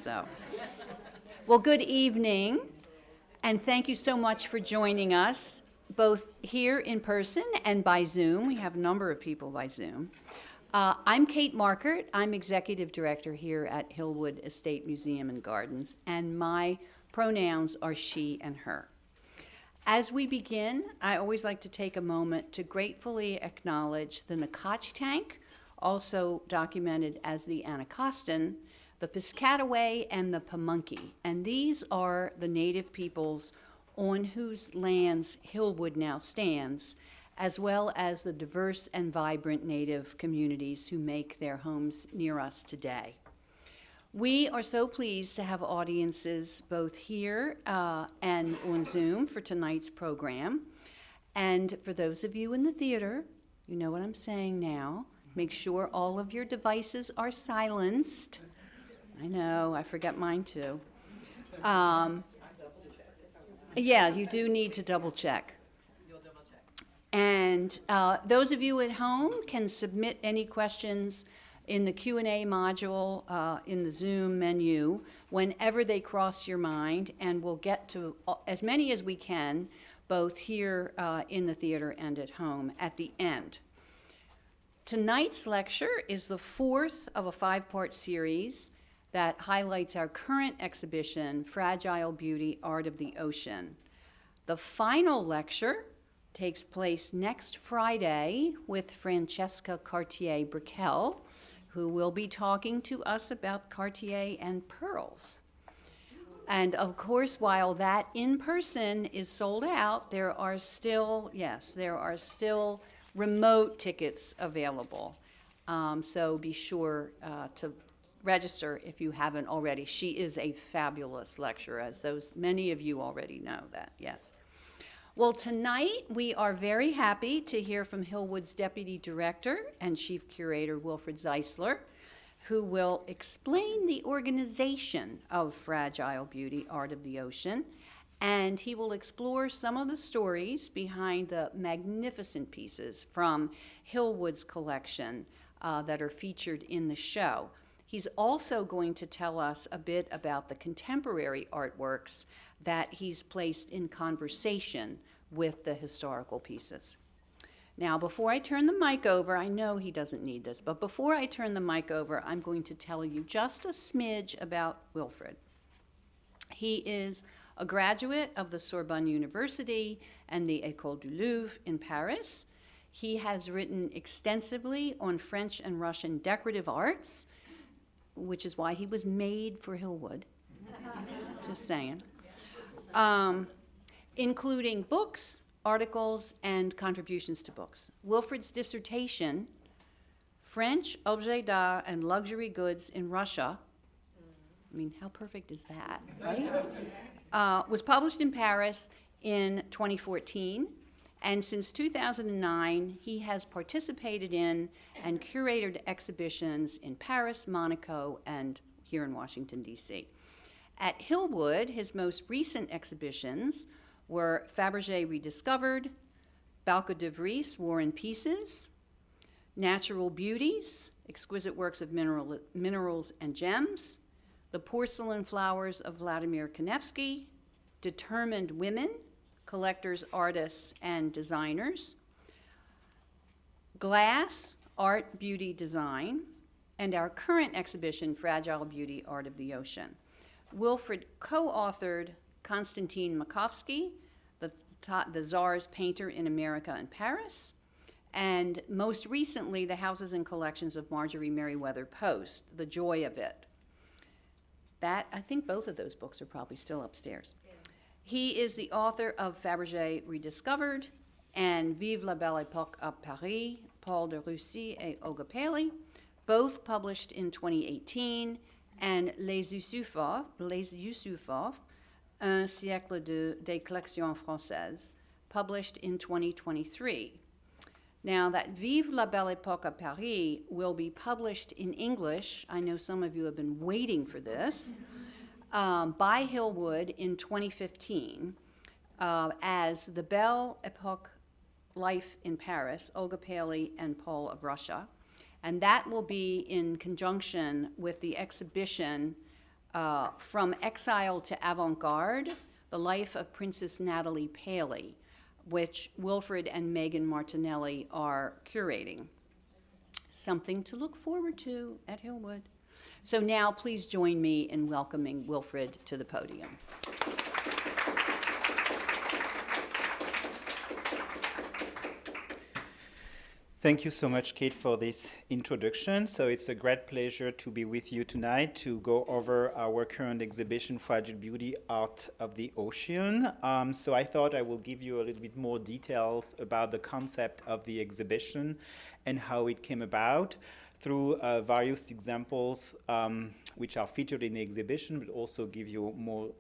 So, well, good evening, and thank you so much for joining us, both here in person and by Zoom. We have a number of people by Zoom. I'm Kate Makart. I'm Executive Director here at Hillwood Estate Museum and Gardens, and my pronouns are she and her. As we begin, I always like to take a moment to gratefully acknowledge the Nacotch tank, also documented as the Anacostan, the Piscataway, and the Pamunkey. And these are the native peoples on whose lands Hillwood now stands, as well as the diverse and vibrant native communities who make their homes near us today. We are so pleased to have audiences both here and on Zoom for tonight's program. And for those of you in the theater, you know what I'm saying now. Make sure all of your devices are silenced. I know, I forget mine too. Yeah, you do need to double check. And those of you at home can submit any questions in the Q&A module in the Zoom menu whenever they cross your mind, and we'll get to as many as we can, both here in the theater and at home at the end. Tonight's lecture is the fourth of a five-part series that highlights our current exhibition, Fragile Beauty, Art of the Ocean. The final lecture takes place next Friday with Francesca Cartier-Brickell, who will be talking to us about Cartier and pearls. And of course, while that in person is sold out, there are still remote tickets available. So be sure to register if you haven't already. She is a fabulous lecturer, as many of you already know that, yes. Well, tonight we are very happy to hear from Hillwood's Deputy Director and Chief Curator, Wilfried Zeisler, who will explain the organization of Fragile Beauty, Art of the Ocean, and he will explore some of the stories behind the magnificent pieces from Hillwood's collection that are featured in the show. He's also going to tell us a bit about the contemporary artworks that he's placed in conversation with the historical pieces. Now, before I turn the mic over, I know he doesn't need this, but before I turn the mic over, I'm going to tell you just a smidge about Wilfried. He is a graduate of the Sorbonne University and the École du Louvre in Paris. He has written extensively on French and Russian decorative arts, which is why he was made for Hillwood, just saying, including books, articles, and contributions to books. Wilfried's dissertation, French Objets d'Art and Luxury Goods in Russia, I mean, how perfect is that, right? Was published in Paris in 2014. And since 2009, he has participated in and curated exhibitions in Paris, Monaco, and here in Washington, D.C. At Hillwood, his most recent exhibitions were Fabergé Rediscovered, Balco de Vries, War and Pieces, Natural Beauties, Exquisite Works of Minerals and Gems, The Porcelain Flowers of Vladimir Kanevsky, Determined Women, Collectors, Artists, and Designers, Glass, Art, Beauty, Design, and our current exhibition, Fragile Beauty, Art of the Ocean. Wilfried co-authored Konstantin Makovsky, the Czar's Painter in America and Paris, and most recently, the Houses and Collections of Marjorie Merriweather Post, The Joy of It. I think both of those books are probably still upstairs. He is the author of Fabergé Rediscovered and Vive la Belle Époque à Paris, Paul de Russie et Olga Paley, both published in 2018, and Les Yusufov, Un siècle des collections françaises, published in 2023. Now, that Vive la Belle Époque à Paris will be published in English. I know some of you have been waiting for this. By Hillwood in 2015 as the Belle Époque Life in Paris, Olga Paley and Paul of Russia. And that will be in conjunction with the exhibition From Exile to Avant-Garde, The Life of Princess Natalie Paley, which Wilfried and Megan Martinelli are curating. Something to look forward to at Hillwood. So now please join me in welcoming Wilfried to the podium. Thank you so much, Kate, for this introduction. So it's a great pleasure to be with you tonight to go over our current exhibition, Fragile Beauty, Art of the Ocean. So I thought I will give you a little bit more details about the concept of the exhibition and how it came about through various examples which are featured in the exhibition, but also give you more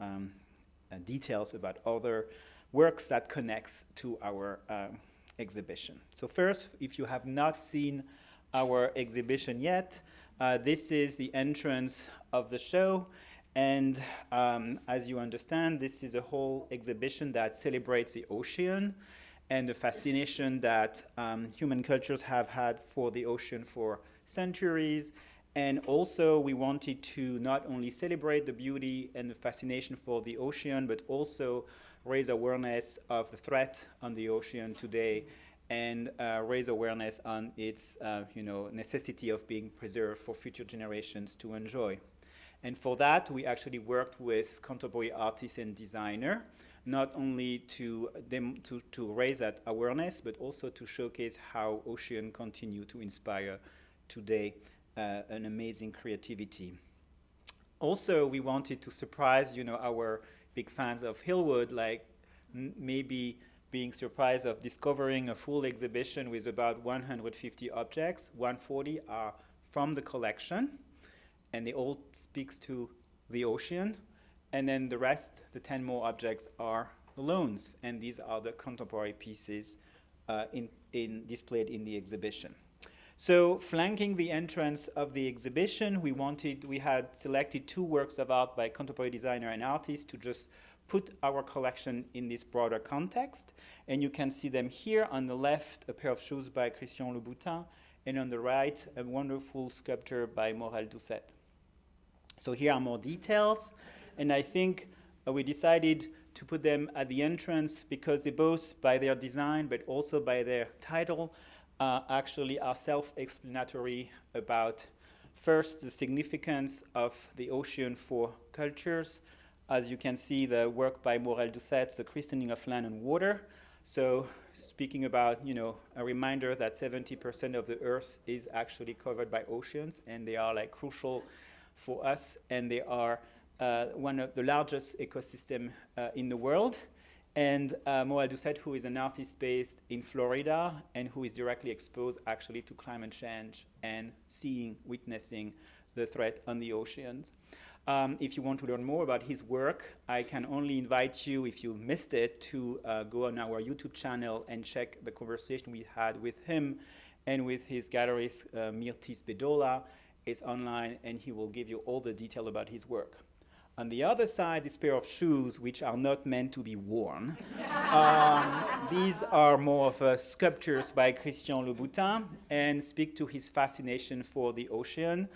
details about other works that connects to our exhibition. So first, if you have not seen our exhibition yet, this is the entrance of the show. And as you understand, this is a whole exhibition that celebrates the ocean and the fascination that human cultures have had for the ocean for centuries. And also, we wanted to not only celebrate the beauty and the fascination for the ocean, but also raise awareness of the threat on the ocean today and raise awareness on its necessity of being preserved for future generations to enjoy. And for that, we actually worked with contemporary artists and designers, not only to raise that awareness, but also to showcase how ocean continue to inspire today an amazing creativity. Also, we wanted to surprise, our big fans of Hillwood, like maybe being surprised of discovering a full exhibition with about 150 objects. 140 are from the collection, and they all speaks to the ocean. And then the rest, the 10 more objects, are the loans, and these are the contemporary pieces displayed in the exhibition. So flanking the entrance of the exhibition, we had selected 2 works of art by contemporary designer and artists to just put our collection in this broader context. And you can see them here. On the left, a pair of shoes by Christian Louboutin, and on the right, a wonderful sculpture by Morel Doucet. So here are more details, and I think we decided to put them at the entrance because they both, by their design, but also by their title, actually are self-explanatory about, first, the significance of the ocean for cultures. As you can see, the work by Morel Doucet, The Christening of Land and Water. So speaking about, a reminder that 70% of the Earth is actually covered by oceans, and they are like crucial for us, and they are one of the largest ecosystems in the world. And Morel Doucet, who is an artist based in Florida and who is directly exposed actually to climate change and witnessing the threat on the oceans. If you want to learn more about his work, I can only invite you, if you missed it, to go on our YouTube channel and check the conversation we had with him and with his gallerist, Mirtis Bedola. It's online, and he will give you all the detail about his work. On the other side, this pair of shoes, which are not meant to be worn. These are more of sculptures by Christian Louboutin and speak to his fascination for the ocean.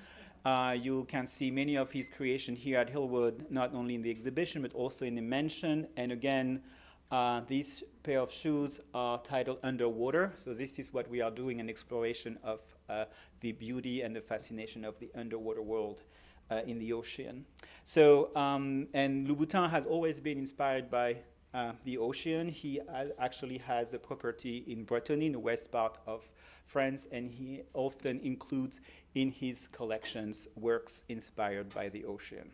You can see many of his creations here at Hillwood, not only in the exhibition, but also in the mansion. And again, these pair of shoes are titled Underwater. So this is what we are doing, an exploration of the beauty and the fascination of the underwater world in the ocean. So, and Louboutin has always been inspired by the ocean. He actually has a property in Brittany, in the west part of France, and he often includes in his collections works inspired by the ocean.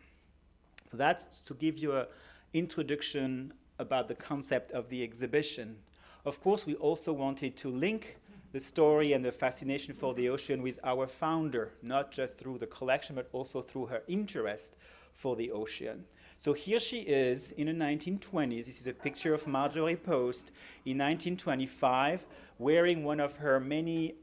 So that's to give you an introduction about the concept of the exhibition. Of course, we also wanted to link the story and the fascination for the ocean with our founder, not just through the collection, but also through her interest for the ocean. So here she is in the 1920s. This is a picture of Marjorie Post in 1925, wearing one of her many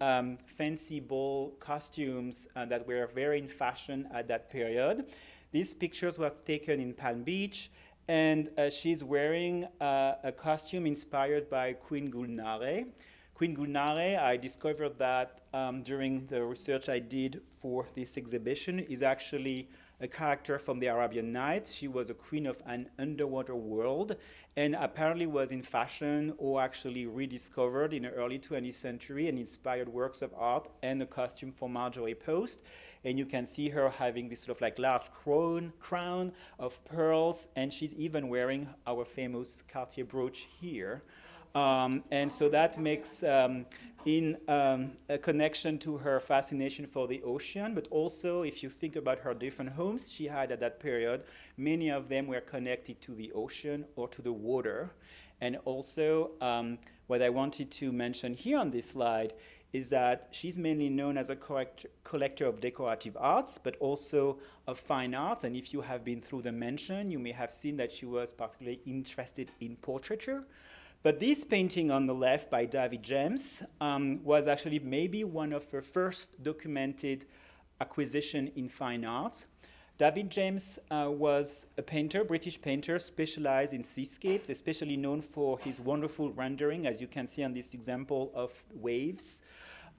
fancy ball costumes that were very in fashion at that period. These pictures were taken in Palm Beach, and she's wearing a costume inspired by Queen Gulnare. Queen Gulnare, I discovered that during the research I did for this exhibition, is actually a character from the Arabian Nights. She was a queen of an underwater world and apparently was in fashion or actually rediscovered in the early 20th century and inspired works of art and a costume for Marjorie Post. And you can see her having this sort of like large crown of pearls, and she's even wearing our famous Cartier brooch here. And so that makes a connection to her fascination for the ocean, but also if you think about her different homes she had at that period, many of them were connected to the ocean or to the water. And also what I wanted to mention here on this slide is that she's mainly known as a collector of decorative arts, but also of fine arts. And if you have been through the mansion, you may have seen that she was particularly interested in portraiture. But this painting on the left by David James was actually maybe one of her first documented acquisition in fine arts. David James was a painter, British painter, specialized in seascapes, especially known for his wonderful rendering, as you can see on this example, of waves.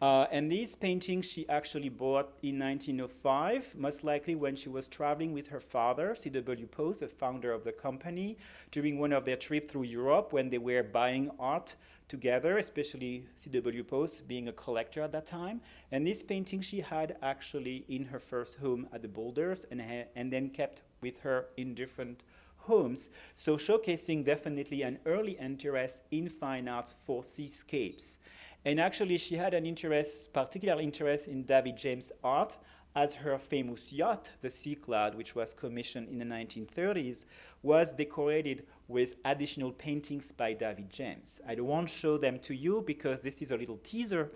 And these paintings she actually bought in 1905, most likely when she was traveling with her father, C.W. Post, the founder of the company, during one of their trips through Europe when they were buying art together, especially C.W. Post being a collector at that time. And this painting she had actually in her first home at the Boulders and then kept with her in different homes. So showcasing definitely an early interest in fine arts for seascapes. And actually she had an interest, particular interest in David James' art, as her famous yacht, the Sea Cloud, which was commissioned in the 1930s, was decorated with additional paintings by David James. I don't want to show them to you because this is a little teaser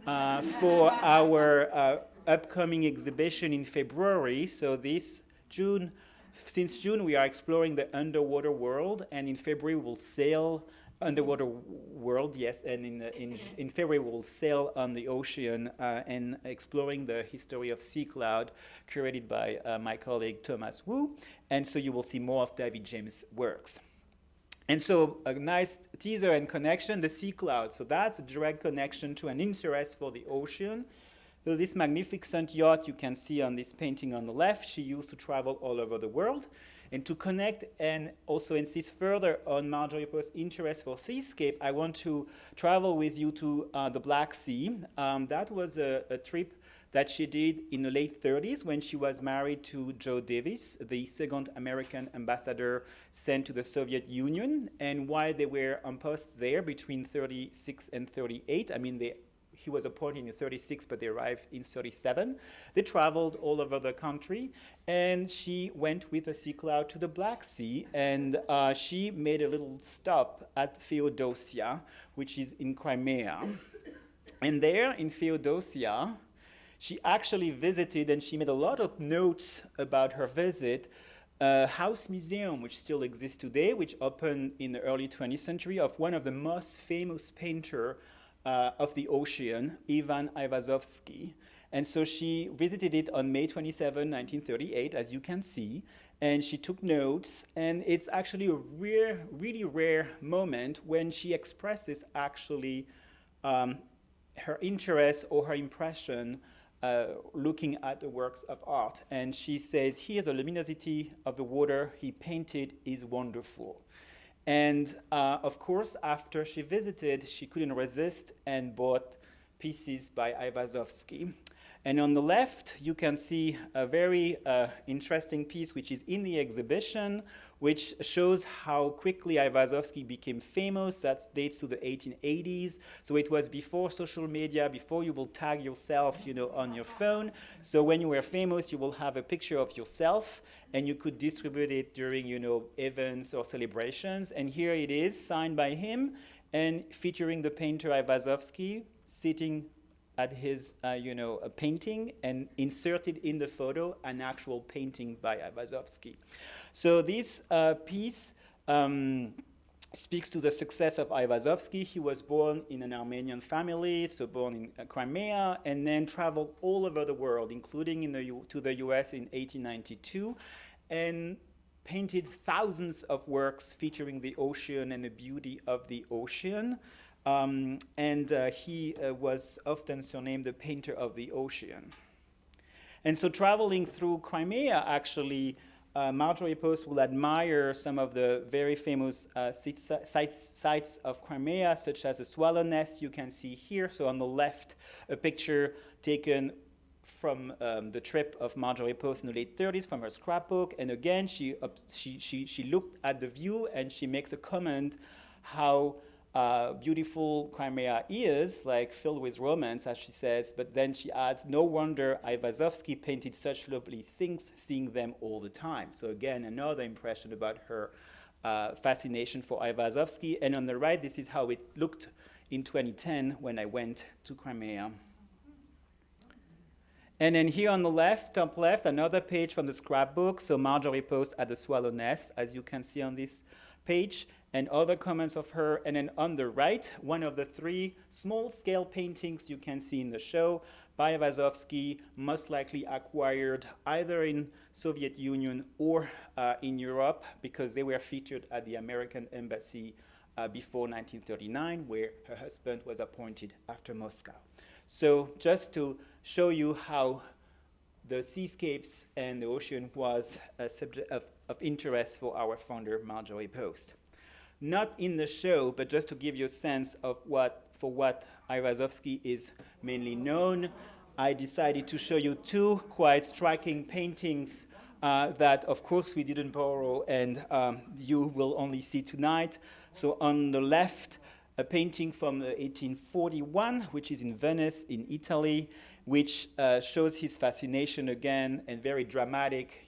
for our upcoming exhibition in February. So this June, since June, we are exploring the underwater world, and in February we'll sail underwater world, yes, and in February we'll sail on the ocean and exploring the history of Sea Cloud, curated by my colleague Thomas Wu, and so you will see more of David James' works. And so a nice teaser and connection, the Sea Cloud, so that's a direct connection to an interest for the ocean. So this magnificent yacht you can see on this painting on the left, she used to travel all over the world. And to connect and also insist further on Marjorie Post's interest for seascape, I want to travel with you to the Black Sea. That was a trip that she did in the late 30s when she was married to Joe Davis, the second American ambassador sent to the Soviet Union. And while they were on post there between 36 and 38, I mean, he was appointed in 36, but they arrived in 37. They traveled all over the country, and she went with the Sea Cloud to the Black Sea, and she made a little stop at Feodosia, which is in Crimea. And there in Feodosia, she actually visited, and she made a lot of notes about her visit, a house museum which still exists today, which opened in the early 20th century, of one of the most famous painters of the ocean, Ivan Aivazovsky. And so she visited it on May 27, 1938, as you can see, and she took notes, and it's actually a really rare moment when she expresses actually her interest or her impression looking at the works of art. And she says, here the luminosity of the water he painted is wonderful. And of course, after she visited, she couldn't resist and bought pieces by Aivazovsky. And on the left, you can see a very interesting piece which is in the exhibition, which shows how quickly Aivazovsky became famous. That dates to the 1880s. So it was before social media, before you will tag yourself, on your phone. So when you were famous, you will have a picture of yourself, and you could distribute it during, events or celebrations. And here it is, signed by him, and featuring the painter Aivazovsky sitting at his, a painting, and inserted in the photo an actual painting by Aivazovsky. So this piece speaks to the success of Aivazovsky. He was born in an Armenian family, so born in Crimea, and then traveled all over the world, including to the US in 1892, and painted thousands of works featuring the ocean and the beauty of the ocean. He was often surnamed the painter of the ocean. And so traveling through Crimea, actually, Marjorie Post will admire some of the very famous sites of Crimea, such as the Swallow Nest you can see here. So on the left, a picture taken from the trip of Marjorie Post in the late 30s from her scrapbook. And again, she looked at the view and she makes a comment how beautiful Crimea is, like filled with romance, as she says, but then she adds, no wonder Aivazovsky painted such lovely things, seeing them all the time. So again, another impression about her fascination for Aivazovsky. And on the right, this is how it looked in 2010 when I went to Crimea. And then here on the left, top left, another page from the scrapbook. So Marjorie Post at the Swallow Nest, as you can see on this page, and other comments of her. And then on the right, one of the 3 small-scale paintings you can see in the show by Aivazovsky, most likely acquired either in Soviet Union or in Europe, because they were featured at the American Embassy before 1939, where her husband was appointed after Moscow. So just to show you how the seascapes and the ocean was a subject of interest for our founder, Marjorie Post. Not in the show, but just to give you a sense of what Aivazovsky is mainly known, I decided to show you 2 quite striking paintings that, of course, we didn't borrow and you will only see tonight. So on the left, a painting from 1841, which is in Venice, in Italy, which shows his fascination again and very dramatic,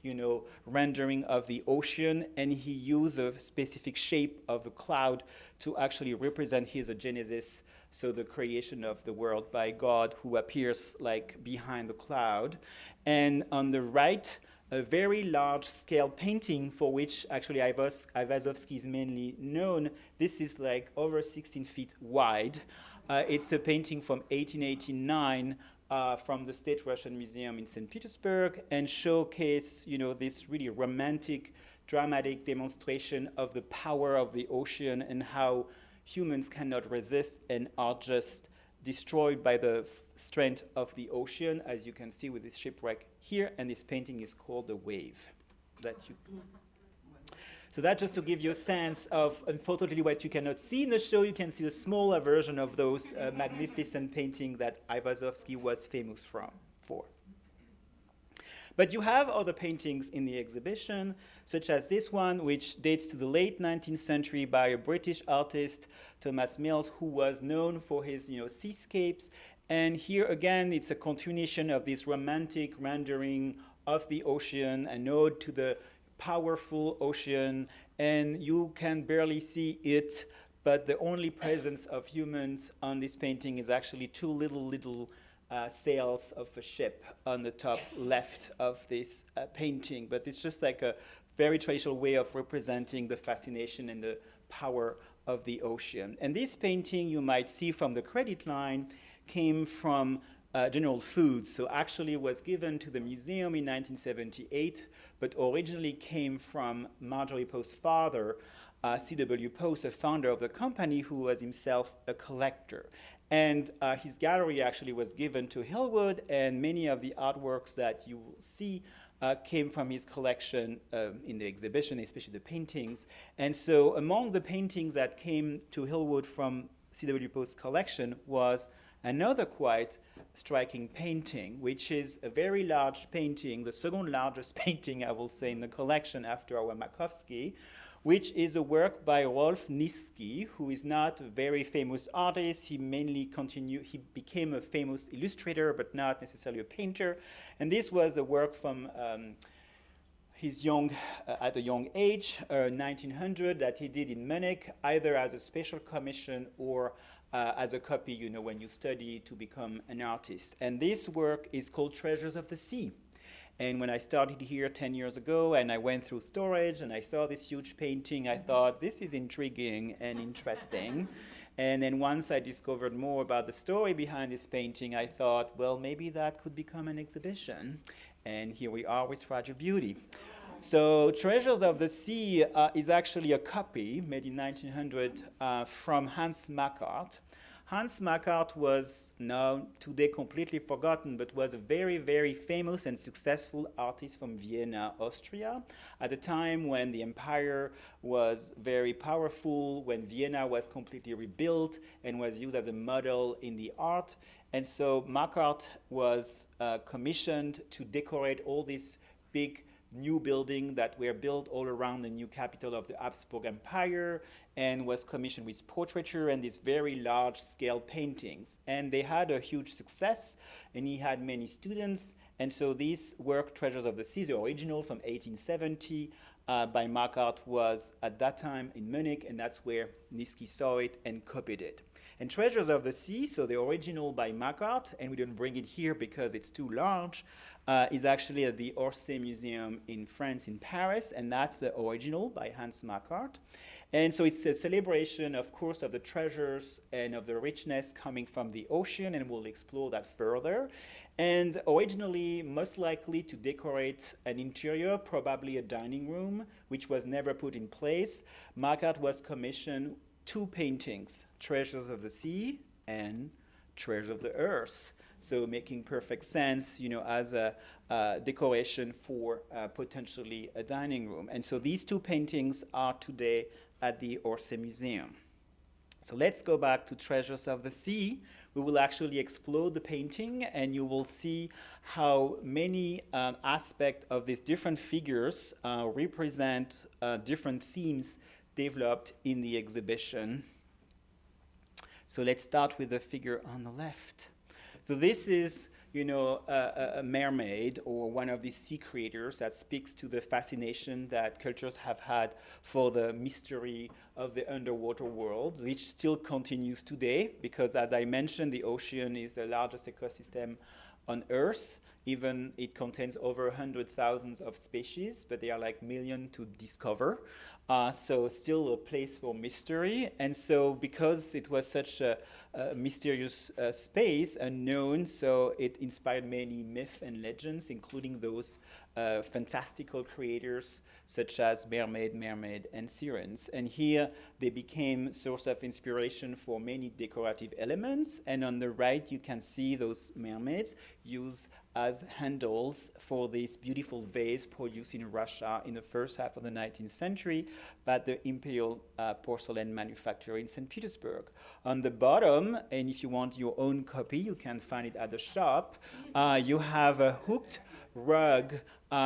rendering of the ocean. And he used a specific shape of the cloud to actually represent his genesis, so the creation of the world by God, who appears like behind the cloud. And on the right, a very large-scale painting for which actually Aivazovsky is mainly known. This is like over 16 feet wide. It's a painting from 1889 from the State Russian Museum in St. Petersburg, and showcase, this really romantic, dramatic demonstration of the power of the ocean and how humans cannot resist and are just destroyed by the strength of the ocean, as you can see with this shipwreck here. And this painting is called The Wave. So that just to give you a sense of, unfortunately, what you cannot see in the show, you can see a smaller version of those magnificent paintings that Aivazovsky was famous for. But you have other paintings in the exhibition, such as this one, which dates to the late 19th century by a British artist, Thomas Mills, who was known for his seascapes. And here again, it's a continuation of this romantic rendering of the ocean, an ode to the powerful ocean, and you can barely see it, but the only presence of humans on this painting is actually 2 little sails of a ship on the top left of this painting. But it's just like a very traditional way of representing the fascination and the power of the ocean. And this painting, you might see from the credit line, came from General Foods. So actually it was given to the museum in 1978, but originally came from Marjorie Post's father, C.W. Post, a founder of the company, who was himself a collector. And his gallery actually was given to Hillwood, and many of the artworks that you will see came from his collection in the exhibition, especially the paintings. And so among the paintings that came to Hillwood from C.W. Post's collection was another quite striking painting, which is a very large painting, the 2nd largest painting, I will say, in the collection after our Makovsky, which is a work by Rolf Niski, who is not a very famous artist. He became a famous illustrator, but not necessarily a painter. And this was a work from at a young age, 1900, that he did in Munich, either as a special commission or as a copy, when you study to become an artist. And this work is called Treasures of the Sea. And when I started here 10 years ago and I went through storage and I saw this huge painting, I thought, this is intriguing and interesting. And then once I discovered more about the story behind this painting, I thought, well, maybe that could become an exhibition. And here we are with Fragile Beauty. So Treasures of the Sea is actually a copy made in 1900 from Hans Makart. Hans Makart was now today completely forgotten, but was a very, very famous and successful artist from Vienna, Austria, at a time when the empire was very powerful, when Vienna was completely rebuilt and was used as a model in the art. And so Makart was commissioned to decorate all these big new buildings that were built all around the new capital of the Habsburg Empire, and was commissioned with portraiture and these very large-scale paintings. And they had a huge success, and he had many students. And so this work, Treasures of the Sea, the original from 1870 by Makart, was at that time in Munich, and that's where Niski saw it and copied it. And Treasures of the Sea, so the original by Makart, and we don't bring it here because it's too large, is actually at the Orsay Museum in France, in Paris, and that's the original by Hans Makart. And so it's a celebration, of course, of the treasures and of the richness coming from the ocean, and we'll explore that further. And originally, most likely to decorate an interior, probably a dining room, which was never put in place, Makart was commissioned 2 paintings, Treasures of the Sea and Treasures of the Earth. So making perfect sense, as a decoration for potentially a dining room. And so these 2 paintings are today at the Orsay Museum. So let's go back to Treasures of the Sea. We will actually explore the painting, and you will see how many aspects of these different figures represent different themes developed in the exhibition. So let's start with the figure on the left. So this is, a mermaid or one of these sea creators that speaks to the fascination that cultures have had for the mystery of the underwater world, which still continues today, because as I mentioned, the ocean is the largest ecosystem on Earth. Even it contains over 100,000 of species, but they are like million to discover. So still a place for mystery. And so because it was such a mysterious space, unknown, so it inspired many myths and legends, including those fantastical creators such as mermaid, and sirens. And here they became source of inspiration for many decorative elements. And on the right, you can see those mermaids used as handles for this beautiful vase produced in Russia in the first half of the 19th century by the Imperial Porcelain Manufacturer in St. Petersburg. On the bottom, and if you want your own copy, you can find it at the shop, you have a hooked rug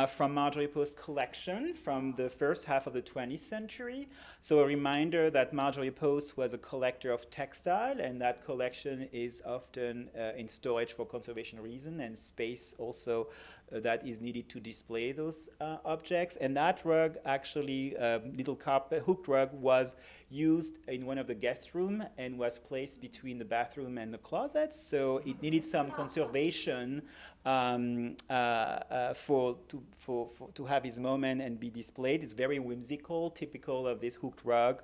from Marjorie Post's collection from the first half of the 20th century. So a reminder that Marjorie Post was a collector of textile, and that collection is often in storage for conservation reasons, and space also that is needed to display those objects. And that rug, actually, little carpet hooked rug, was used in one of the guest rooms and was placed between the bathroom and the closet. So it needed some conservation to have its moment and be displayed. It's very whimsical, typical of this hooked rug,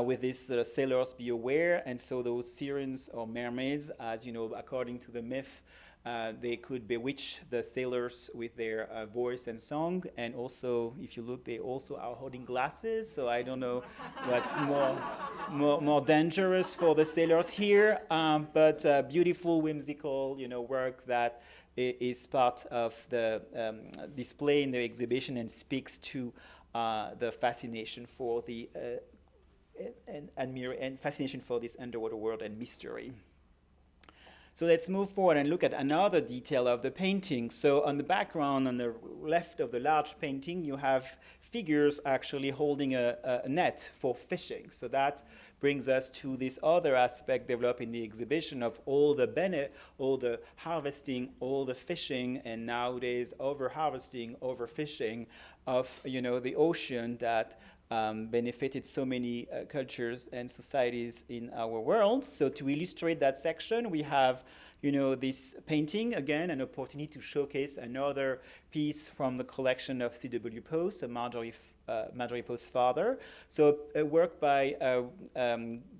with this sailors be aware. And so those sirens or mermaids, as you know, according to the myth, they could bewitch the sailors with their voice and song. And also, if you look, they also are holding glasses. So I don't know what's more dangerous for the sailors here. But beautiful, whimsical, work that is part of the display in the exhibition and speaks to the fascination for the and fascination for this underwater world and mystery. So let's move forward and look at another detail of the painting. So on the background, on the left of the large painting, you have figures actually holding a net for fishing. So that brings us to this other aspect developed in the exhibition of all the harvesting, all the fishing, and nowadays over-harvesting, overfishing of the ocean that benefited so many cultures and societies in our world. So to illustrate that section, we have this painting, again, an opportunity to showcase another piece from the collection of C.W. Post, so Marjorie Post's father. So a work by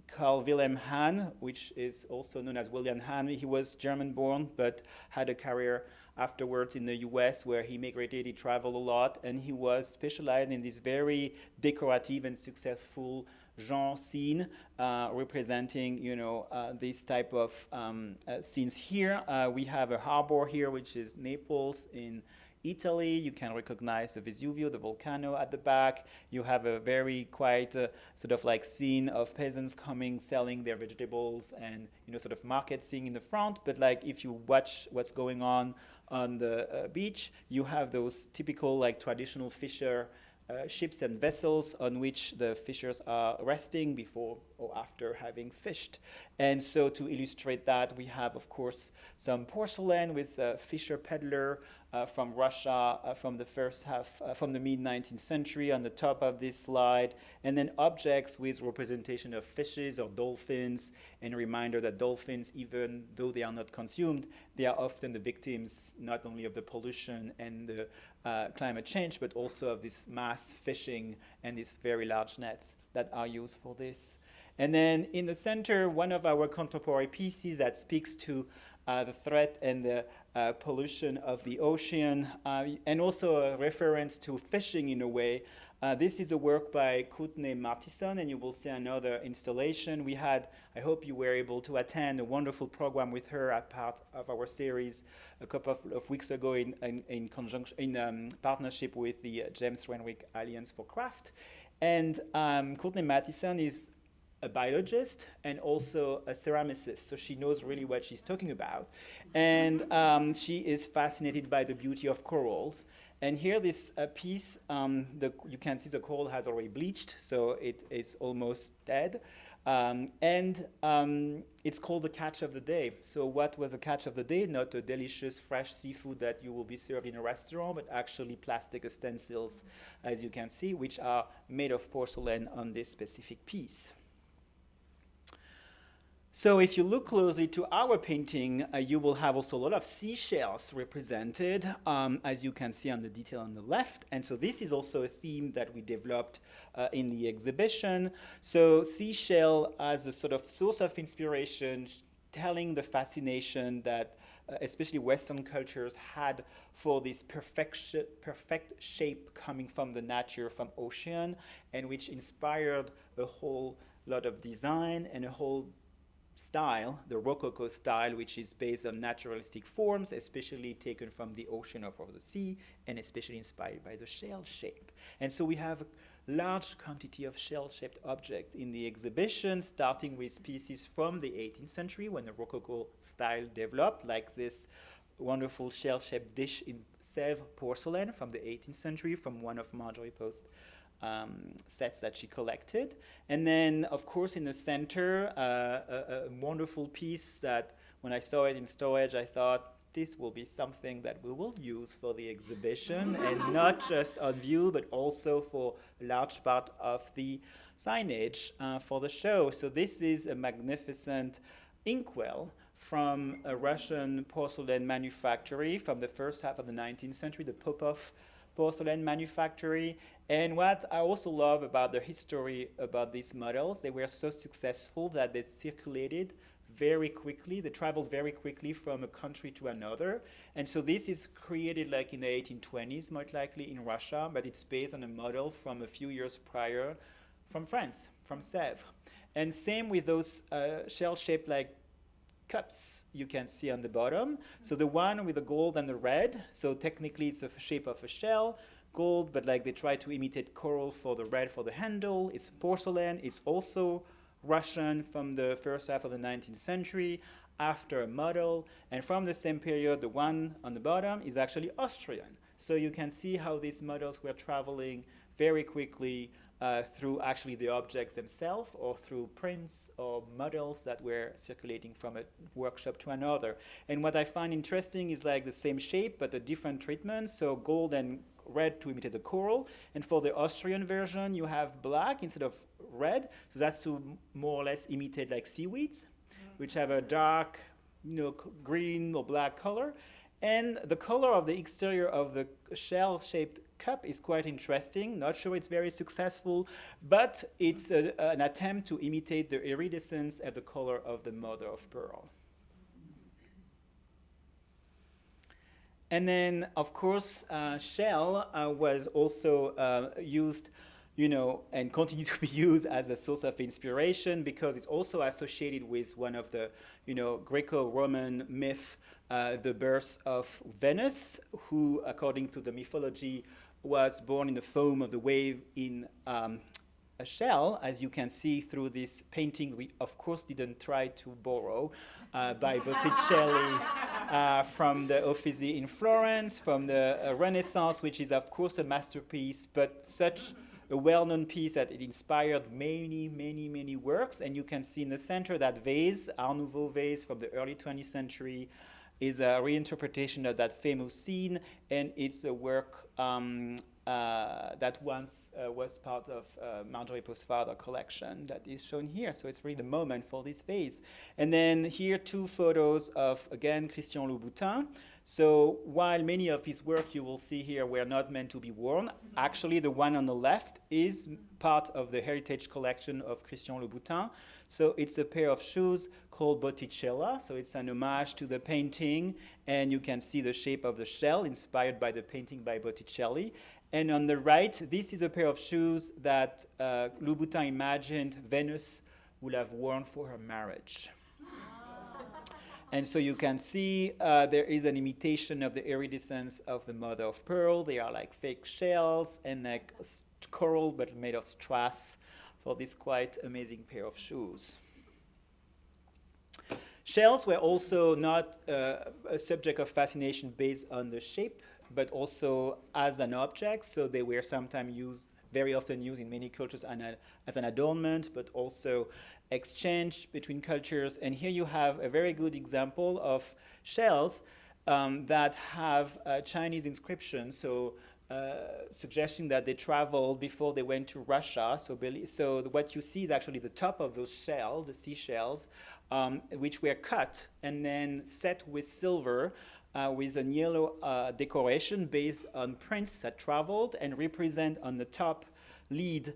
Carl Wilhelm Hahn, which is also known as William Hahn. He was German-born, but had a career afterwards in the US where he migrated, he traveled a lot, and he was specialized in this very decorative and successful genre scene, representing, this type of scenes here. We have a harbor here, which is Naples in Italy. You can recognize the Vesuvio, the volcano at the back. You have a very quiet sort of like scene of peasants coming, selling their vegetables and, sort of market scene in the front. But like if you watch what's going on the beach, you have those typical like traditional fisher ships and vessels on which the fishers are resting before or after having fished. And so to illustrate that, we have, of course, some porcelain with a fisher peddler from Russia from the first half, from the mid-19th century on the top of this slide, and then objects with representation of fishes or dolphins, and a reminder that dolphins, even though they are not consumed, they are often the victims not only of the pollution and the climate change, but also of this mass fishing and these very large nets that are used for this. And then in the center, one of our contemporary pieces that speaks to the threat and the pollution of the ocean, and also a reference to fishing in a way. This is a work by Courtney Martison, and you will see another installation. We had, I hope you were able to attend a wonderful program with her as part of our series a couple of weeks ago in partnership with the James Renwick Alliance for Craft. And Courtney Martison is a biologist and also a ceramicist, so she knows really what she's talking about. And she is fascinated by the beauty of corals. And here this piece, you can see the coral has already bleached, so it is almost dead. It's called the catch of the day. So what was the catch of the day? Not a delicious fresh seafood that you will be served in a restaurant, but actually plastic utensils, as you can see, which are made of porcelain on this specific piece. So if you look closely to our painting, you will have also a lot of seashells represented, as you can see on the detail on the left. And so this is also a theme that we developed in the exhibition. So seashell as a sort of source of inspiration, telling the fascination that especially Western cultures had for this perfect shape coming from the nature, from ocean, and which inspired a whole lot of design and a whole style, the Rococo style, which is based on naturalistic forms, especially taken from the ocean or from the sea, and especially inspired by the shell shape. And so we have a large quantity of shell-shaped objects in the exhibition, starting with pieces from the 18th century when the Rococo style developed, like this wonderful shell-shaped dish in Sèvres porcelain from the 18th century, from one of Marjorie Post's sets that she collected. And then, of course, in the center, a wonderful piece that when I saw it in storage, I thought, this will be something that we will use for the exhibition, and not just on view, but also for a large part of the signage for the show. So this is a magnificent inkwell from a Russian porcelain manufactory from the first half of the 19th century, the Popov porcelain manufactory. And what I also love about the history about these models, they were so successful that they circulated very quickly. They traveled very quickly from a country to another. And so this is created like in the 1820s, most likely in Russia, but it's based on a model from a few years prior from France, from Sèvres. And same with those shell-shaped like cups you can see on the bottom. So the one with the gold and the red, so technically it's a shape of a shell, gold, but like they try to imitate coral for the red for the handle. It's porcelain. It's also Russian from the first half of the 19th century after a model. And from the same period, the one on the bottom is actually Austrian. So you can see how these models were traveling very quickly through actually the objects themselves, or through prints or models that were circulating from a workshop to another. And what I find interesting is like the same shape, but a different treatment. So gold and red to imitate the coral. And for the Austrian version, you have black instead of red. So that's to more or less imitate like seaweeds, which have a dark, green or black color. And the color of the exterior of the shell-shaped cup is quite interesting. Not sure it's very successful, but it's an attempt to imitate the iridescence of the color of the mother of pearl. And then, of course, shell was also used, and continue to be used as a source of inspiration because it's also associated with one of the, Greco-Roman myth, the birth of Venus, who, according to the mythology, was born in the foam of the wave in a shell, as you can see through this painting we, of course, didn't try to borrow by Botticelli from the Uffizi in Florence, from the Renaissance, which is, of course, a masterpiece, but such a well-known piece that it inspired many, many, many works. And you can see in the center that vase, Art Nouveau vase from the early 20th century, is a reinterpretation of that famous scene, and it's a work that once was part of Marjorie Postfather collection that is shown here. So it's really the moment for this vase. And then here 2 photos of, again, Christian Louboutin. So while many of his work you will see here were not meant to be worn, actually the one on the left is part of the heritage collection of Christian Louboutin. So it's a pair of shoes called Botticella. So it's an homage to the painting, and you can see the shape of the shell inspired by the painting by Botticelli. And on the right, this is a pair of shoes that Louboutin imagined Venus would have worn for her marriage. And so you can see there is an imitation of the iridescence of the mother of pearl. They are like fake shells and like coral, but made of strass, for this quite amazing pair of shoes. Shells were also not a subject of fascination based on the shape, but also as an object. So they were sometimes used, very often used in many cultures as an adornment, but also exchanged between cultures. And here you have a very good example of shells that have Chinese inscriptions. So suggesting that they traveled before they went to Russia. So what you see is actually the top of those shells, the seashells, which were cut and then set with silver with a yellow decoration based on prints that traveled and represent on the top lead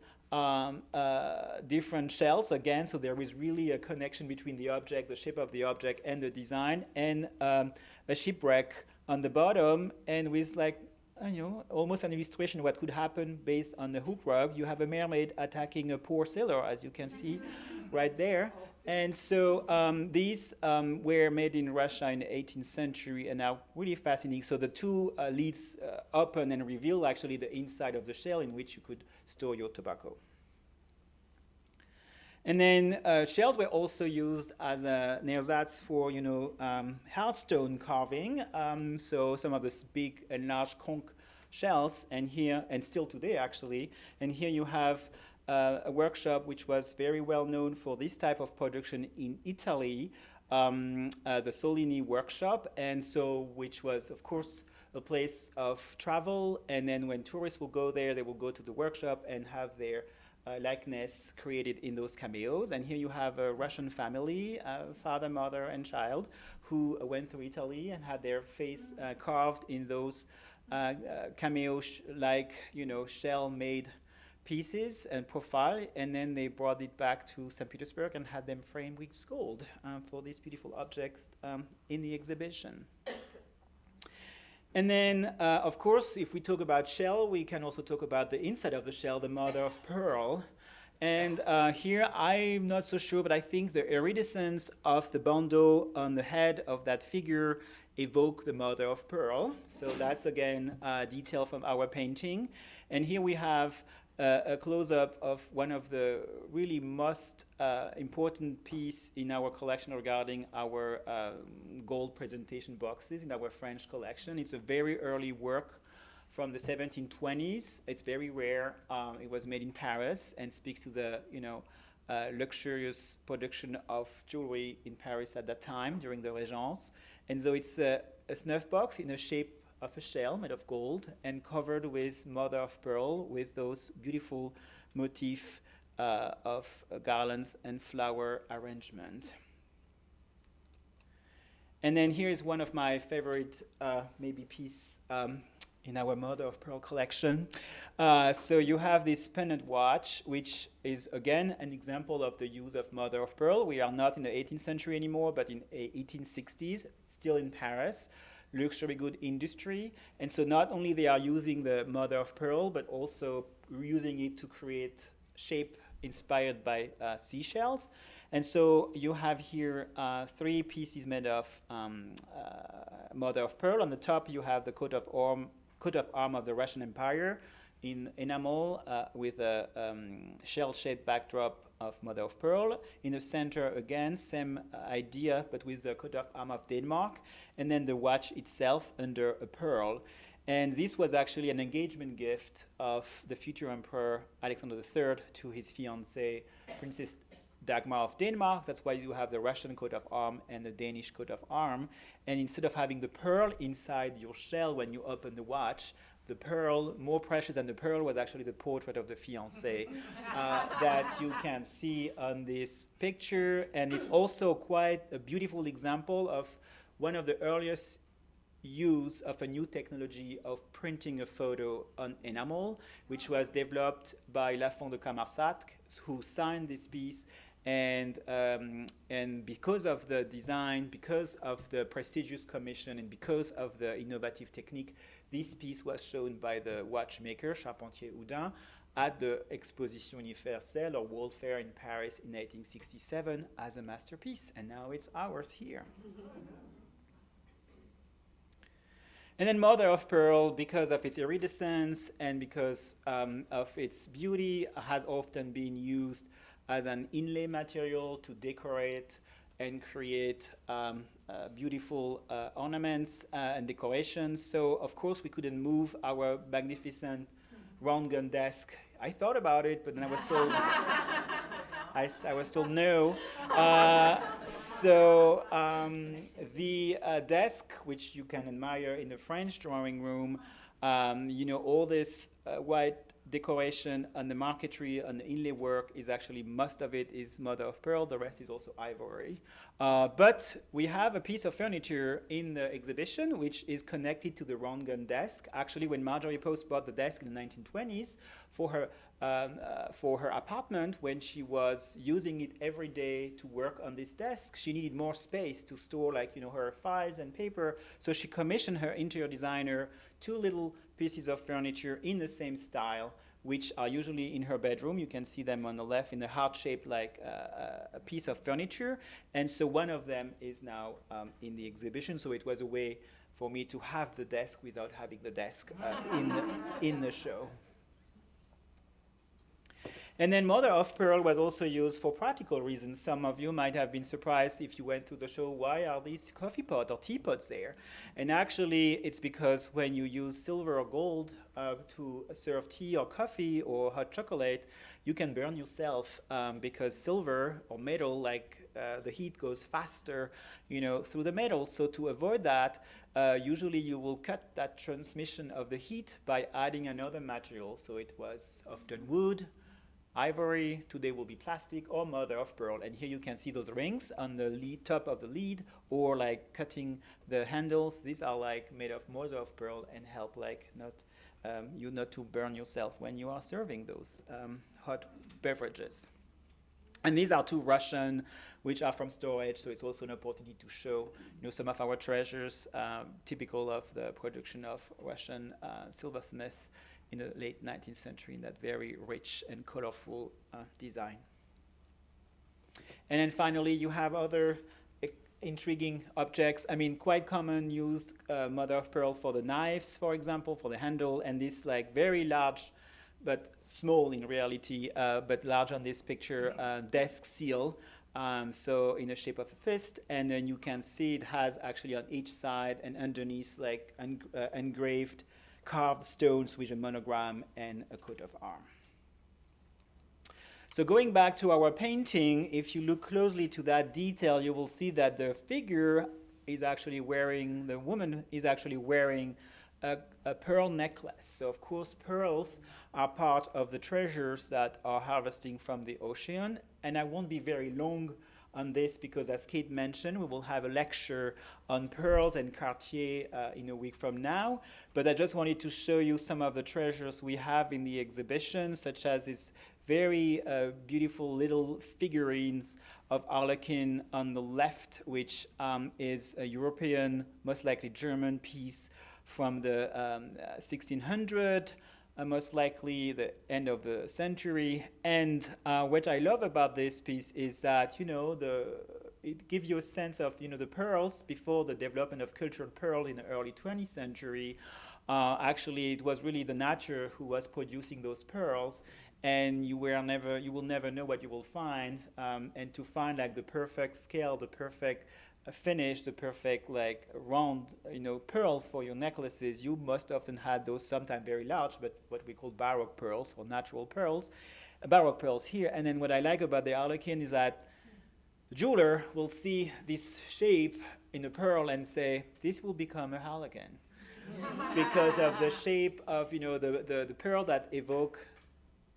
different shells again. So there is really a connection between the object, the shape of the object, and the design, and a shipwreck on the bottom, and with almost an illustration of what could happen based on the hook rug. You have a mermaid attacking a poor sailor, as you can see right there. And so these were made in Russia in the 18th century and are really fascinating. So the 2 lids open and reveal actually the inside of the shell in which you could store your tobacco. And then shells were also used as an ersatz for, hearthstone carving. So some of the big and large conch shells, and here, and still today actually, and here you have a workshop which was very well known for this type of production in Italy, the Solini workshop, and so which was, of course, a place of travel. And then when tourists will go there, they will go to the workshop and have their likeness created in those cameos. And here you have a Russian family, father, mother, and child, who went to Italy and had their face carved in those cameo shell-made pieces and profile, and then they brought it back to St. Petersburg and had them framed with gold for these beautiful objects in the exhibition. And then, of course, if we talk about shell, we can also talk about the inside of the shell, the mother of pearl. And here, I'm not so sure, but I think the iridescence of the bandeau on the head of that figure evoke the mother of pearl. So that's, again, detail from our painting. And here we have a close-up of one of the really most important piece in our collection regarding our gold presentation boxes in our French collection. It's a very early work from the 1720s. It's very rare. It was made in Paris and speaks to the luxurious production of jewelry in Paris at that time during the Régence. And so it's a snuff box in the shape of a shell made of gold and covered with mother of pearl with those beautiful motifs of garlands and flower arrangement. And then here is one of my favorite maybe piece in our mother of pearl collection. So you have this pendant watch, which is again an example of the use of mother of pearl. We are not in the 18th century anymore, but in 1860s, still in Paris, luxury good industry. And so not only they are using the mother of pearl, but also using it to create shape inspired by seashells. And so you have here 3 pieces made of mother of pearl. On the top, you have the coat of arm of the Russian Empire in enamel with a shell-shaped backdrop of mother of pearl. In the center, again, same idea, but with the coat of arm of Denmark. And then the watch itself under a pearl. And this was actually an engagement gift of the future Emperor Alexander III to his fiancée, Princess Dagmar of Denmark. That's why you have the Russian coat of arm and the Danish coat of arm. And instead of having the pearl inside your shell when you open the watch, the pearl, more precious than the pearl, was actually the portrait of the fiancé that you can see on this picture. And it's also quite a beautiful example of one of the earliest use of a new technology of printing a photo on enamel, which was developed by Lafond de Camarsat, who signed this piece. And because of the design, because of the prestigious commission, and because of the innovative technique, this piece was shown by the watchmaker Charpentier Houdin at the Exposition Universelle or World Fair in Paris in 1867 as a masterpiece. And now it's ours here. And then mother of pearl, because of its iridescence and because of its beauty, has often been used as an inlay material to decorate and create beautiful ornaments and decorations. So, of course, we couldn't move our magnificent round gun desk. I thought about it, but then I was told I was told no. The desk, which you can admire in the French drawing room, all this white decoration on the marquetry, on the inlay work is actually, most of it is mother of pearl. The rest is also ivory. But we have a piece of furniture in the exhibition which is connected to the round gun desk. Actually, when Marjorie Post bought the desk in the 1920s for her apartment, when she was using it every day to work on this desk, she needed more space to store her files and paper. So she commissioned her interior designer 2 little pieces of furniture in the same style, which are usually in her bedroom. You can see them on the left in a heart-shaped a piece of furniture. And so one of them is now in the exhibition. So it was a way for me to have the desk without having the desk in the show. And then mother of pearl was also used for practical reasons. Some of you might have been surprised if you went through the show, why are these coffee pots or teapots there? And actually, it's because when you use silver or gold to serve tea or coffee or hot chocolate, you can burn yourself because silver or metal, the heat goes faster, through the metal. So to avoid that, usually you will cut that transmission of the heat by adding another material. So it was often wood, ivory, today will be plastic, or mother of pearl. And here you can see those rings on the top of the lid, or cutting the handles. These are made of mother of pearl and help not to burn yourself when you are serving those hot beverages. And these are 2 Russian, which are from storage, so it's also an opportunity to show some of our treasures, typical of the production of Russian silversmith in the late 19th century, in that very rich and colorful design. And then finally, you have other intriguing objects. Quite common used mother of pearl for the knives, for example, for the handle, and this very large, but small in reality, but large on this picture, desk seal. So in the shape of a fist, and then you can see it has actually on each side and underneath engraved carved stones with a monogram and a coat of arm. So going back to our painting, if you look closely to that detail, you will see that the figure is actually wearing, the woman is actually wearing a pearl necklace. So of course pearls are part of the treasures that are harvesting from the ocean, and I won't be very long on this because, as Kate mentioned, we will have a lecture on pearls and Cartier in a week from now. But I just wanted to show you some of the treasures we have in the exhibition, such as this very beautiful little figurines of Harlequin on the left, which is a European, most likely German piece from the 1600, most likely the end of the century. And what I love about this piece is that, it gives you a sense of, the pearls before the development of cultured pearl in the early 20th century. Actually, it was really the nature who was producing those pearls, and you will never know what you will find. And to find like the perfect scale, the perfect finish, the perfect like round, pearl for your necklaces, you most often had those sometimes very large, but what we call baroque pearls or natural pearls, baroque pearls here. And then what I like about the Harlequin is that the jeweler will see this shape in a pearl and say, this will become a Harlequin. Because of the shape of, the pearl that evoke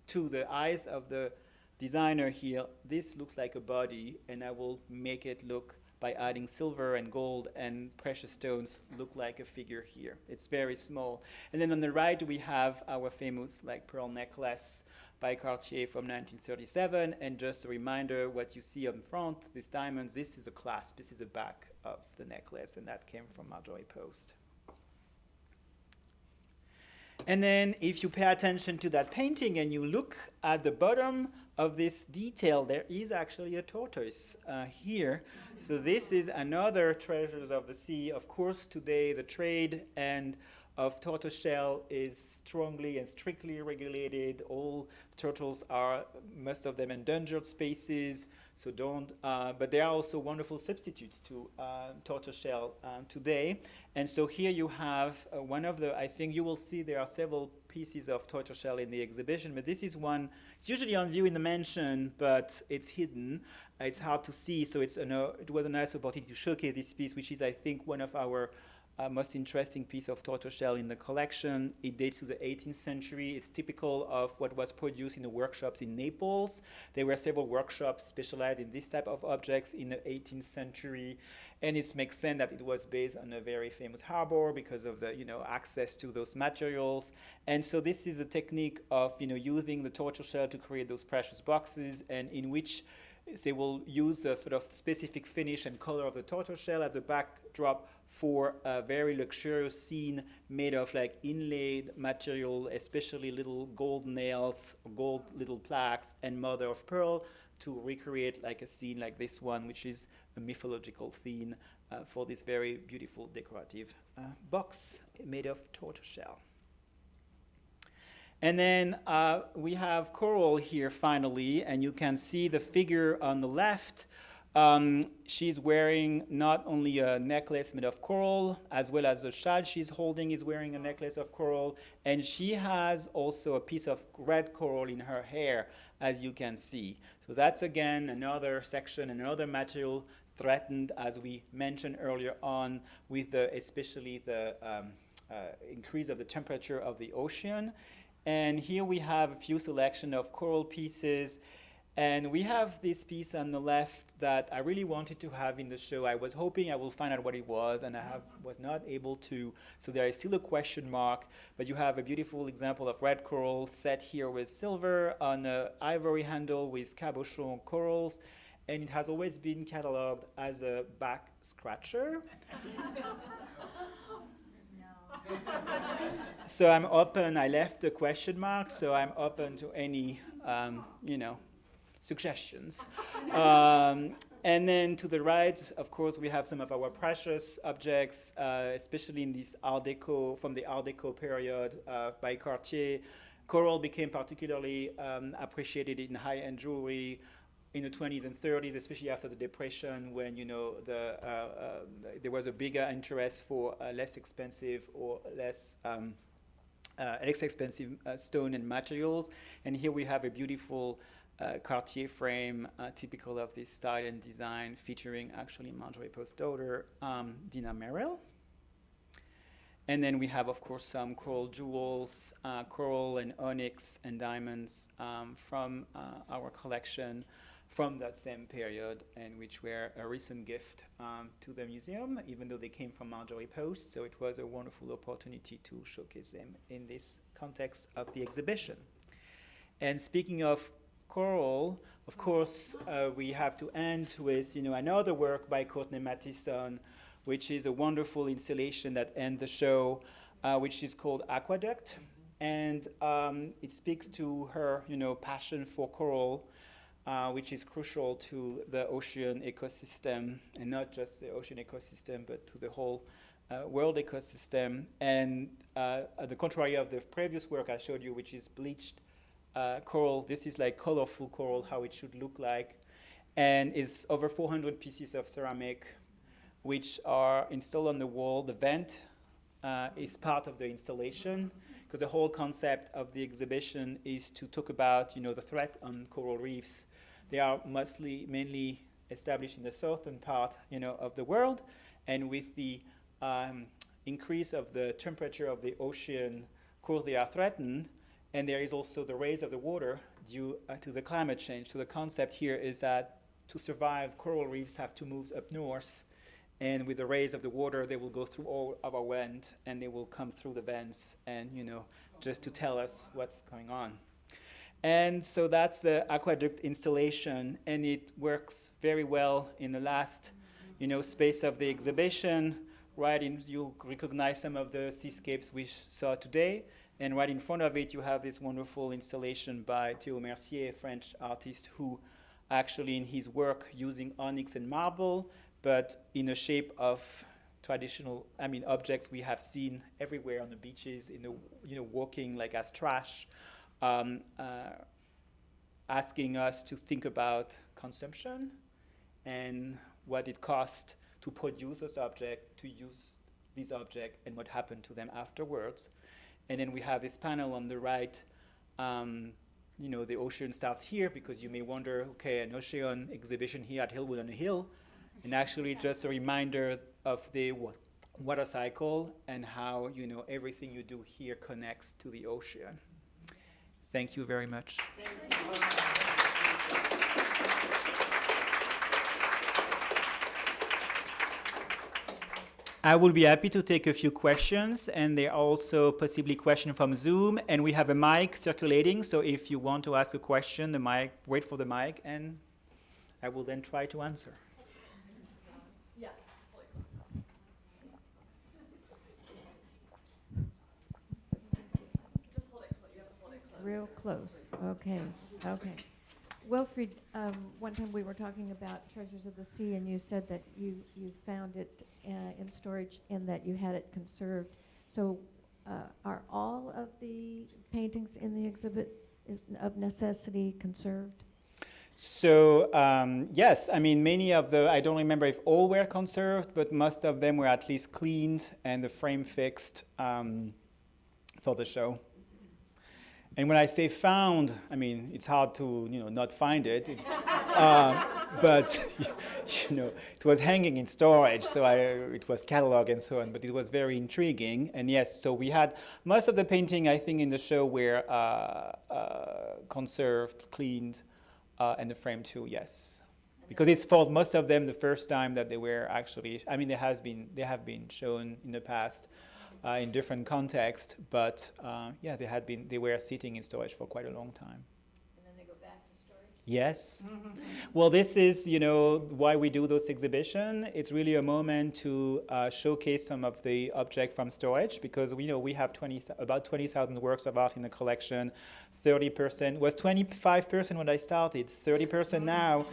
to the eyes of the designer here, this looks like a body, and I will make it look, by adding silver and gold and precious stones, look like a figure here. It's very small. And then on the right, we have our famous pearl necklace by Cartier from 1937. And just a reminder, what you see on front, these diamonds, this is a clasp, this is the back of the necklace, and that came from Marjorie Post. And then if you pay attention to that painting and you look at the bottom of this detail, there is actually a tortoise here. So this is another treasures of the sea. Of course, today the trade of tortoiseshell is strongly and strictly regulated. All turtles are, most of them, endangered species. So but there are also wonderful substitutes to tortoiseshell today. And so here you have one of I think you will see there are several pieces of tortoiseshell in the exhibition, but this is one. It's usually on view in the mansion, but it's hidden. It's hard to see, so it was a nice opportunity to showcase this piece, which is, I think, one of our most interesting piece of tortoiseshell in the collection. It dates to the 18th century. It's typical of what was produced in the workshops in Naples. There were several workshops specialized in this type of objects in the 18th century, and it makes sense that it was based on a very famous harbor because of the access to those materials. And so this is a technique of using the tortoiseshell to create those precious boxes, and in which they will use the sort of specific finish and color of the tortoiseshell at the backdrop for a very luxurious scene made of inlaid material, especially little gold nails, gold little plaques, and mother of pearl to recreate a scene like this one, which is a mythological theme for this very beautiful decorative box made of tortoiseshell. And then we have coral here finally, and you can see the figure on the left. She's wearing not only a necklace made of coral, as well as the child she's holding is wearing a necklace of coral, and she has also a piece of red coral in her hair, as you can see. So that's again another section, another material threatened, as we mentioned earlier on, with especially the increase of the temperature of the ocean. And here we have a few selection of coral pieces. And we have this piece on the left that I really wanted to have in the show. I was hoping I will find out what it was, and was not able to. So there is still a question mark. But you have a beautiful example of red coral set here with silver on an ivory handle with cabochon corals. And it has always been cataloged as a back scratcher. So I'm open. I left the question mark, so I'm open to any, suggestions. And then to the right, of course, we have some of our precious objects, especially in this Art Deco, from the Art Deco period by Cartier. Coral became particularly appreciated in high-end jewelry in the 20s and 30s, especially after the Depression, when there was a bigger interest for less expensive or less expensive stone and materials. And here we have a beautiful Cartier frame, typical of this style and design, featuring actually Marjorie Post's daughter, Dina Merrill. And then we have, of course, some coral jewels, coral and onyx and diamonds from our collection. from that same period, and which were a recent gift to the museum, even though they came from Marjorie Post. So it was a wonderful opportunity to showcase them in this context of the exhibition. And speaking of coral, of course, we have to end with another work by Courtney Mathison, which is a wonderful installation that ends the show, which is called Aqueduct. And it speaks to her passion for coral, which is crucial to the ocean ecosystem, and not just the ocean ecosystem, but to the whole world ecosystem. And at the contrary of the previous work I showed you, which is bleached coral, this is like colorful coral, how it should look like. And it's over 400 pieces of ceramic, which are installed on the wall. The vent is part of the installation, because the whole concept of the exhibition is to talk about the threat on coral reefs. They are mainly established in the southern part of the world, and with the increase of the temperature of the ocean, of course they are threatened. And there is also the rise of the water due to the climate change. So the concept here is that to survive, coral reefs have to move up north. And with the rise of the water, they will go through all of our vent, and they will come through the vents, and just to tell us what's going on. And so that's the aqueduct installation, and it works very well in the last space of the exhibition. You recognize some of the seascapes we saw today. And right in front of it, you have this wonderful installation by Théo Mercier, a French artist who actually in his work using onyx and marble, but in the shape of traditional, objects we have seen everywhere on the beaches, walking like as trash, asking us to think about consumption and what it costs to produce this object, to use this object, and what happened to them afterwards. And then we have this panel on the right. The ocean starts here, because you may wonder, okay, an ocean exhibition here at Hillwood on a hill, and actually just a reminder of the water cycle and how everything you do here connects to the ocean. Thank you very much. I will be happy to take a few questions, and there are also possibly questions from Zoom, and we have a mic circulating, so if you want to ask a question, wait for the mic, and I will then try to answer. Yeah. Just hold it close. You have to hold it close. Real close. Okay. Wilfried, one time we were talking about Treasures of the Sea, and you said that you found it in storage and that you had it conserved. So are all of the paintings in the exhibit of necessity conserved? So yes, many of I don't remember if all were conserved, but most of them were at least cleaned and the frame fixed for the show. And when I say found, it's hard to not find it. It's, but it was hanging in storage, so it was cataloged and so on. But it was very intriguing. And yes, so we had most of the painting I think in the show were conserved, cleaned, and the frame too. Yes, because it's for most of them the first time that they were actually. They have been shown in the past. In different contexts, but they were sitting in storage for quite a long time. And then they go back to storage? Yes. Well, this is, why we do those exhibitions. It's really a moment to showcase some of the objects from storage, because we have about 20,000 works of art in the collection. 30% was 25% when I started, 30% now.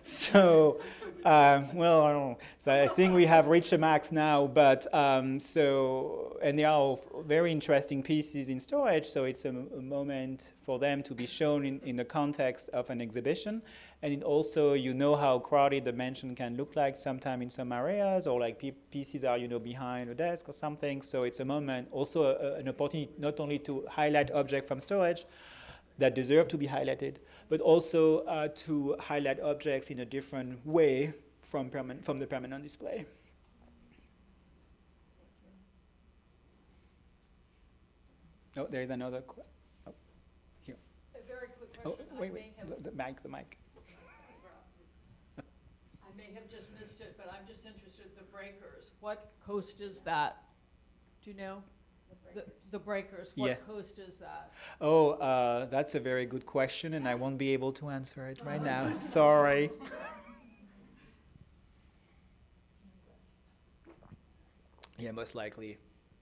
So I don't know. So I think we have reached a max now, but and they are all very interesting pieces in storage, so it's a moment for them to be shown in the context of an exhibition. And it also, how crowded the mansion can look like sometime in some areas, or like pieces are, behind a desk or something. So it's a moment, also an opportunity not only to highlight objects from storage that deserve to be highlighted, but also to highlight objects in a different way from the permanent display. Oh, there is another. Here. A very quick question. Oh, wait, I may wait, have- the mic, the mic. I may have just missed it, but I'm just interested, the breakers, what coast is that? Do you know? The breakers, Yeah. what coast is that? Oh, that's a very good question, and I won't be able to answer it right now. Sorry. Yeah, most likely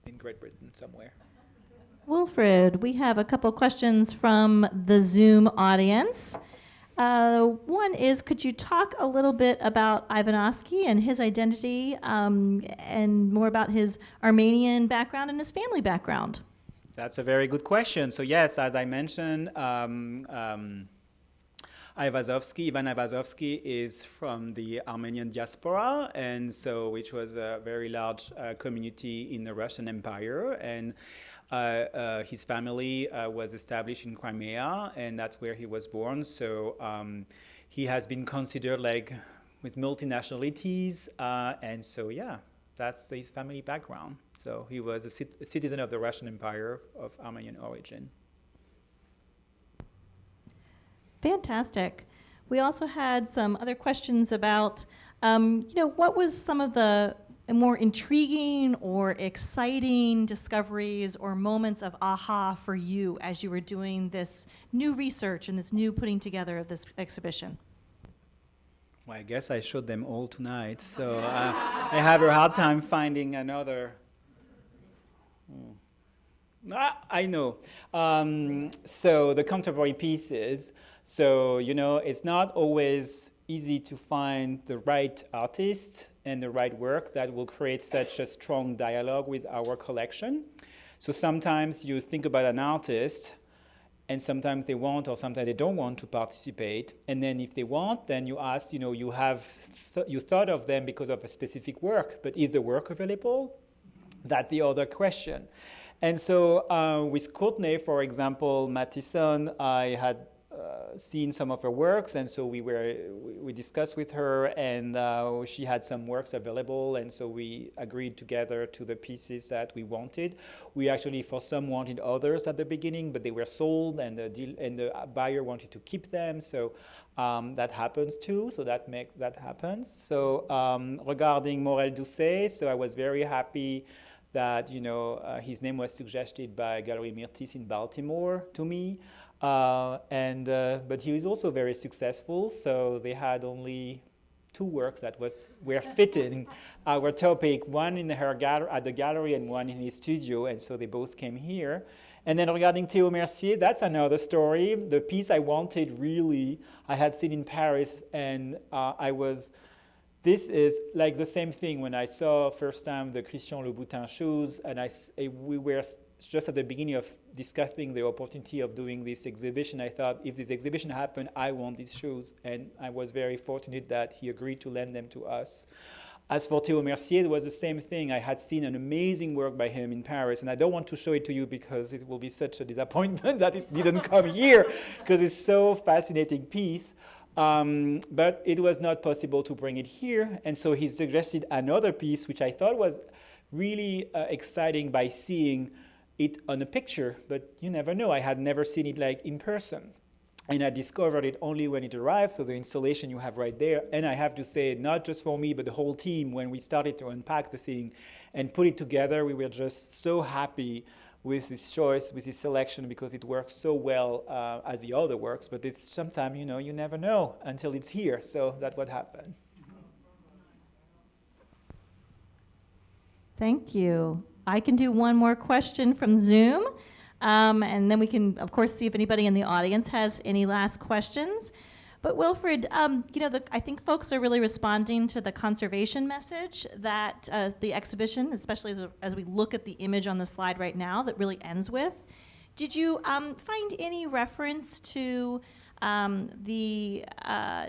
in Great Britain somewhere. Wilfried, we have a couple questions from the Zoom audience. One is, could you talk a little bit about Ivanovsky and his identity, and more about his Armenian background and his family background? That's a very good question. So yes, as I mentioned, Ivan Aivazovsky is from the Armenian diaspora, and so which was a very large community in the Russian Empire, and his family was established in Crimea, and that's where he was born. So he has been considered like with multinationalities, and so yeah, that's his family background. So he was a citizen of the Russian Empire of Armenian origin. Fantastic. We also had some other questions about, what was some of the more intriguing or exciting discoveries or moments of aha for you as you were doing this new research and this new putting together of this exhibition? Well, I guess I showed them all tonight, so I have a hard time finding another. I know. So the contemporary pieces. So, it's not always easy to find the right artist and the right work that will create such a strong dialogue with our collection. So sometimes you think about an artist, and sometimes they want or sometimes they don't want to participate. And then if they want, then you ask, you thought of them because of a specific work, but is the work available? That's the other question. And so with Courtney, for example, Mattison, I had seen some of her works, and so we discussed with her, and she had some works available, and so we agreed together to the pieces that we wanted. We actually, for some, wanted others at the beginning, but they were sold, and the buyer wanted to keep them. So that happens too. So that happens. So regarding Morel Doucet, so I was very happy that his name was suggested by Gallery Myrtis in Baltimore to me. But he was also very successful, so they had only 2 works that were fitting our topic, one in at the gallery and one in his studio, and so they both came here. And then regarding Théo Mercier, that's another story. The piece I wanted really, I had seen in Paris, and this is like the same thing when I saw first time the Christian Louboutin shoes, and we were just at the beginning of discussing the opportunity of doing this exhibition. I thought, if this exhibition happened, I want these shoes, and I was very fortunate that he agreed to lend them to us. As for Théo Mercier, it was the same thing. I had seen an amazing work by him in Paris, and I don't want to show it to you because it will be such a disappointment that it didn't come here, because it's so fascinating piece. But it was not possible to bring it here, and so he suggested another piece, which I thought was really exciting by seeing it on a picture, but you never know. I had never seen it like in person, and I discovered it only when it arrived. So the installation you have right there, and I have to say, not just for me, but the whole team, when we started to unpack the thing and put it together, we were just so happy with this choice, with this selection, because it works so well as the other works. But it's sometimes, you never know until it's here. So that's what happened. Thank you. I can do one more question from Zoom, and then we can, of course, see if anybody in the audience has any last questions. But Wilfried, I think folks are really responding to the conservation message that the exhibition, especially as we look at the image on the slide right now, that really ends with. Did you find any reference to the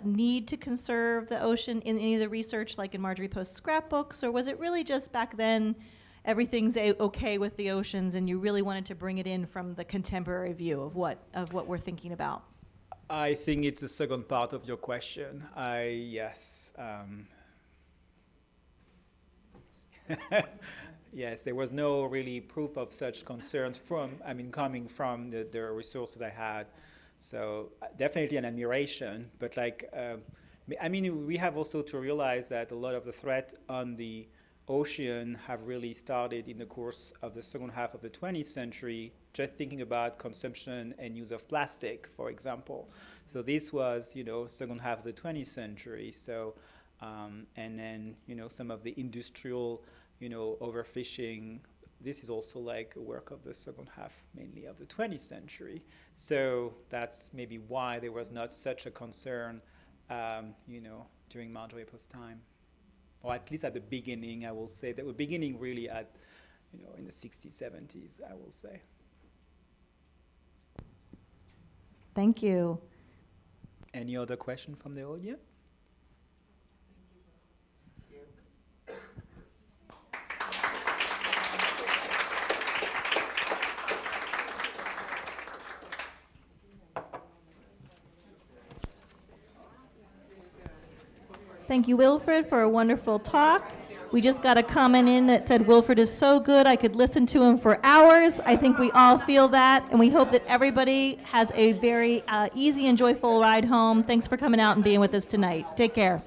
need to conserve the ocean in any of the research, like in Marjorie Post's scrapbooks, or was it really just back then everything's okay with the oceans, and you really wanted to bring it in from the contemporary view of what we're thinking about? I think it's the second part of your question. Yes. Yes, there was no really proof of such concerns coming from the resources I had. So definitely an admiration, but like, I mean, we have also to realize that a lot of the threat on the ocean have really started in the course of the second half of the 20th century, just thinking about consumption and use of plastic, for example. So this was, second half of the 20th century. So, and then, some of the industrial, overfishing, this is also like a work of the second half, mainly of the 20th century. So that's maybe why there was not such a concern, during Marjorie Poe's time. Or at least at the beginning, I will say. That we're beginning really at, in the 60s, 70s, I will say. Thank you. Any other question from the audience? Thank you, Wilfried, for a wonderful talk. We just got a comment in that said Wilfried is so good, I could listen to him for hours. I think we all feel that, and we hope that everybody has a very easy and joyful ride home. Thanks for coming out and being with us tonight. Take care.